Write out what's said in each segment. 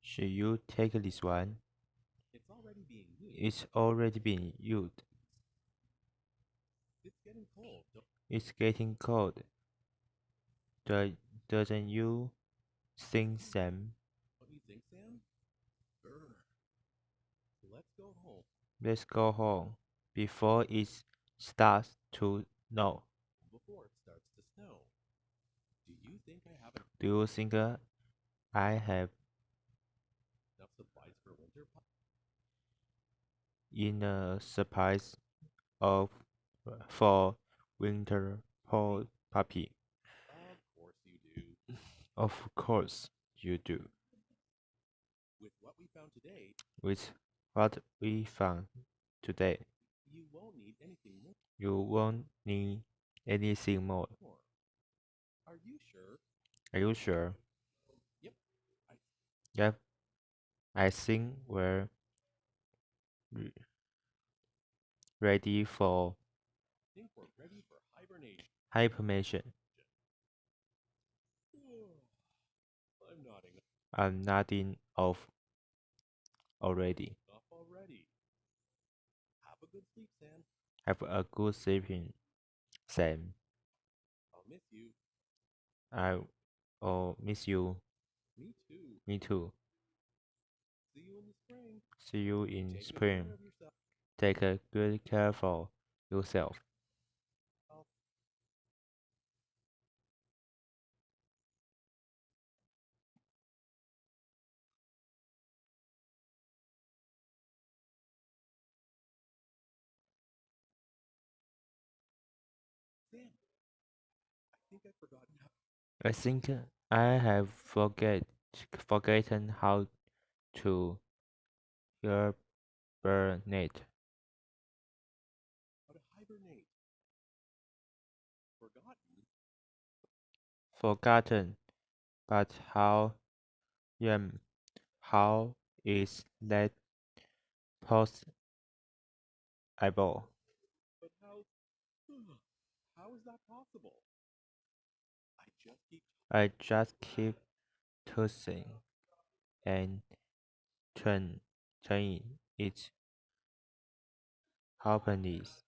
Should you take this one? It's already being used. It's getting cold. Do, doesn't you think, Sam? Let's go home before it starts to snow. Do you think I have enough supplies of for winter puppy? Of course you do. With what we found today, you won't need anything more. Are you sure? Yep, I think we're re- ready for hibernation. I'm nodding off already. Have a good sleeping, Sam. I will miss you. Me too. See you in spring. Take a good care for yourself. I think I have forgotten how to hibernate. Forgotten, but um, how is that possible? I just keep tossing and turning it happens.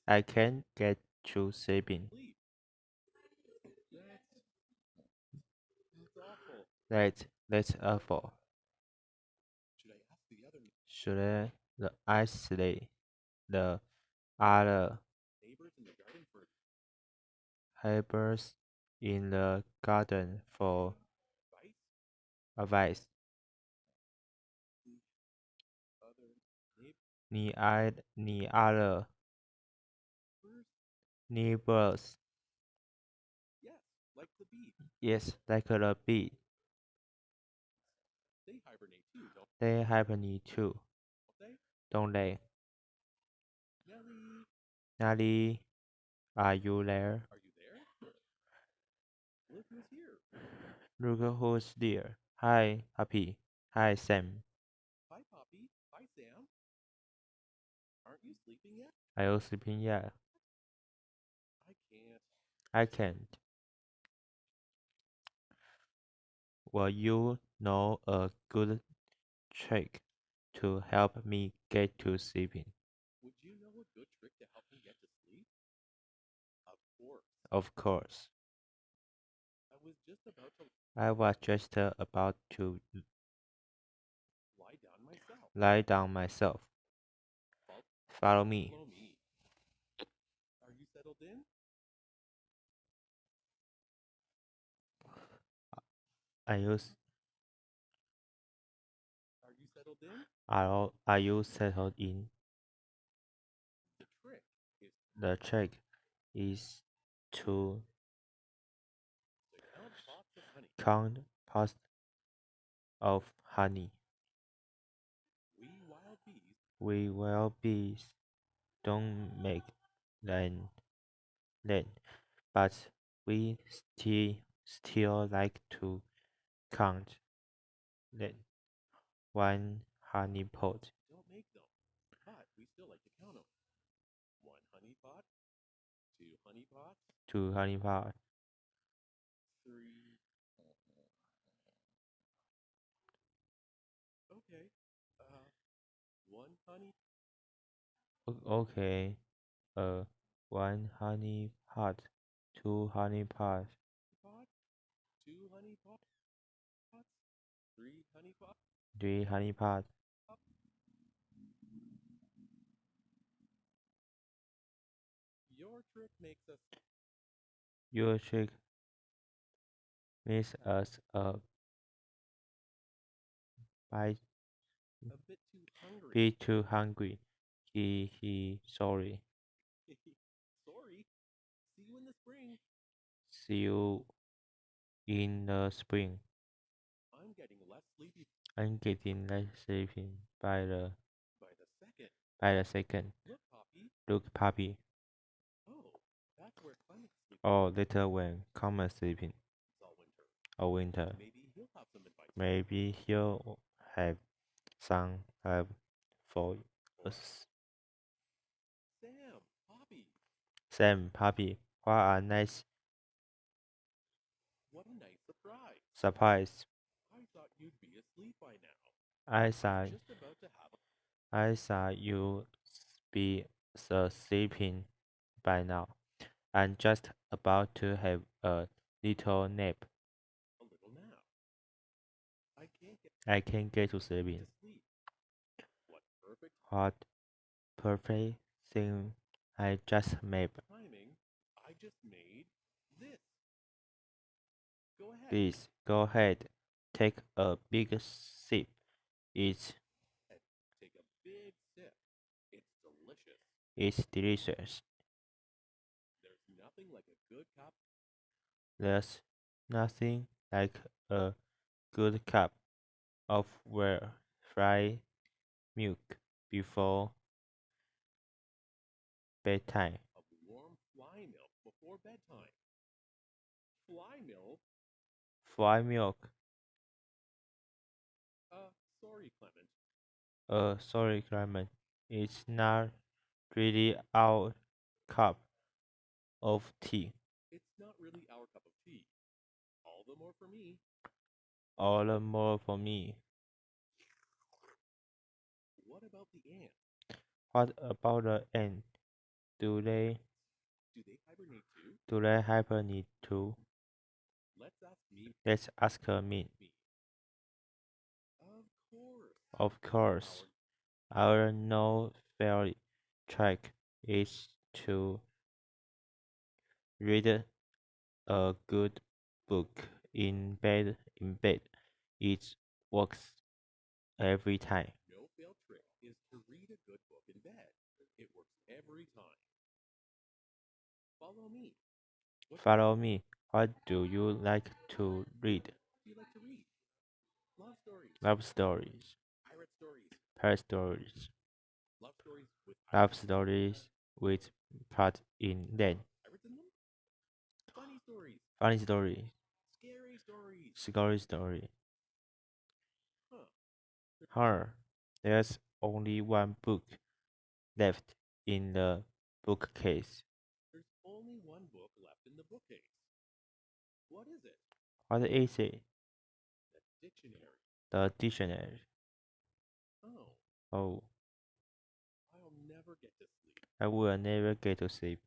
I can't get to sleeping. That's awful. Should I slay the other neighbors in the garden for advice? Ni other neighbors. Yes, like the bee. They hibernate too, don't they? Nelly, are you there? Look who's there. Hi, Happy. Hi, Sam. Are you sleeping yet? I can't. Well, you know a good trick to help me get to sleeping. Of course. I was just about to lie down myself. Follow me. Are you, are you settled in? The trick is to count parts of honey. We wild bees don't make then then, but we still like to count then one honey pot, two honey pot, Okay. Uh, one honey pot, two honey pots, three honey pots. Your trick makes us a bit, bit too hungry. Sorry. See you in the spring. I'm getting less sleeping by the second. Look, puppy. Oh, later when common sleeping or winter, maybe he'll have some help for us. Sam, puppy, what a nice surprise. I thought, I thought you'd be sleeping by now. I'm just about to have a little nap. I can't get to sleeping. What perfect thing I just made. Please go ahead, take a big sip. It's it's delicious. There's nothing like a good cup of well fried milk before bedtime. Fly milk. Sorry, Clement. It's not really our cup of tea. All the more for me. What about the ant? Do they do they hibernate too? Let's ask me. Of course, our no fairy trick is to read a good book in bed. In bed, it works every time. Follow me. What do you like to read? Love stories, pirate stories, love stories with plot in them, funny stories, scary story. Her, there's only one book left in the bookcase. What is it? The dictionary. Oh, I will never get to sleep.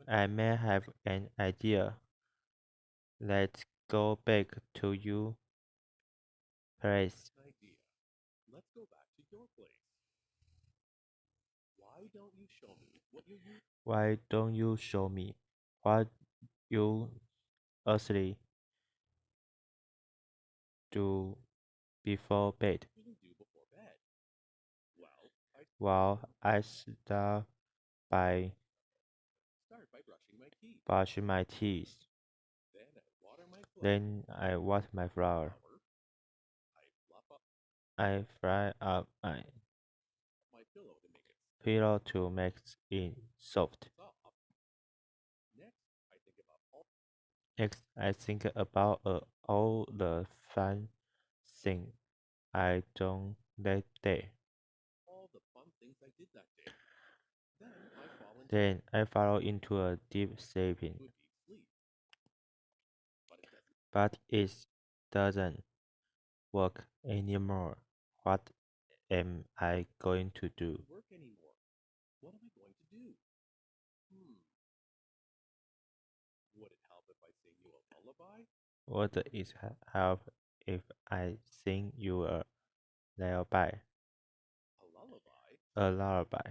I may have an idea. Let's go back to your place. Why don't you show me what you actually do before bed? Well, I start by brushing my teeth. Then I wash my flower. I fry up my pillow to make it soft. Next, I think about all the fun things I done that day. Then I fall into a deep sleeping. But it doesn't. work anymore. What am I going to do? Work anymore. What am I going to do? Hmm. Would it help if I sing you a lullaby? Would it help if I sing you a lullaby? A lullaby? A lullaby.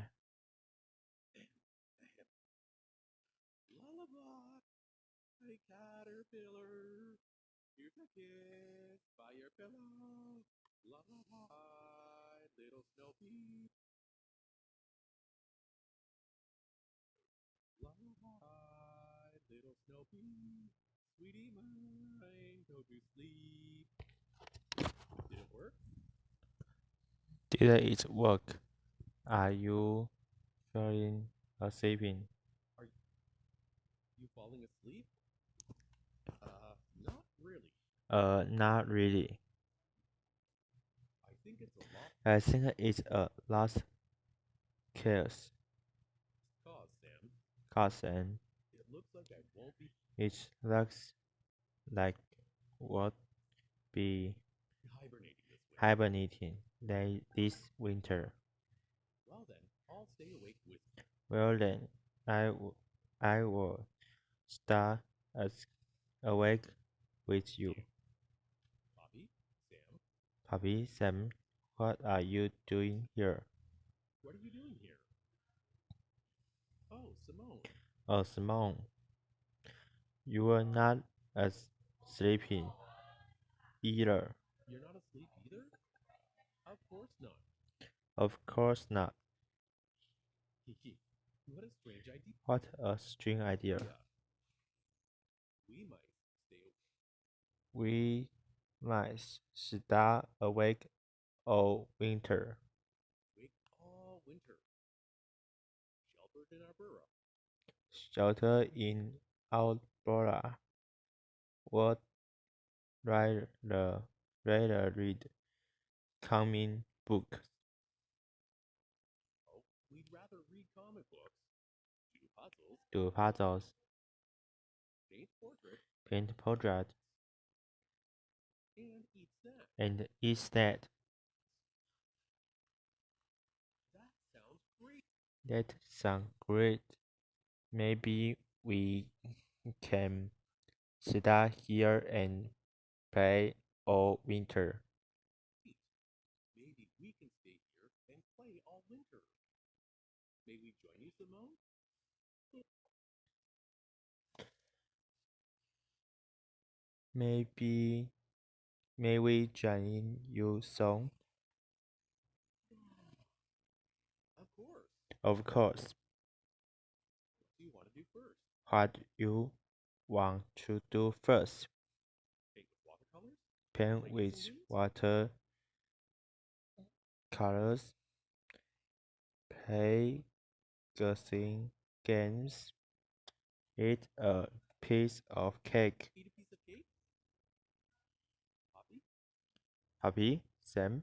Lullaby, hey caterpillar. Here's a kiss by your pillow. Lullaby, little snow pea. Lullaby, little snow pea. Sweetie mine, go to sleep. Did it work? Did it work? Are you falling asleep? Are you falling asleep? Not really. Not really. I think it's a lot. I think it's a lost case. Sam. Cousin. It looks like I won't be It looks like what be hibernating this winter. hibernating this winter. Well then, I'll stay awake with you. Well then, I will start as awake with you. Poppy, Sam, Puppy Sam, what are you doing here? what are you doing here? Oh, Simone. Oh, Simone, you are not as sleeping either. You're not asleep either? Of course not. Of course not. Hee what a strange idea. What a strange idea. We might stay We might stay awake all winter, awake all winter, sheltered in our burrow. shelter in Outbora. What rather read coming books, Oh, we'd rather read comic books, do puzzles, paint portraits, paint portraits, and eat snacks. and eat that. That sounds great. That sounds great. Maybe we can stay here and play all winter. Great. Maybe we can stay here and play all winter. May we join you, Simone? Maybe may we join you soon? Of course. Of course. What do you want to do first? What you want to do first? Paint with watercolors? Paint with water colors, play guessing games, eat a piece of cake. Eat a piece of cake? Poppy? Happy, Sam?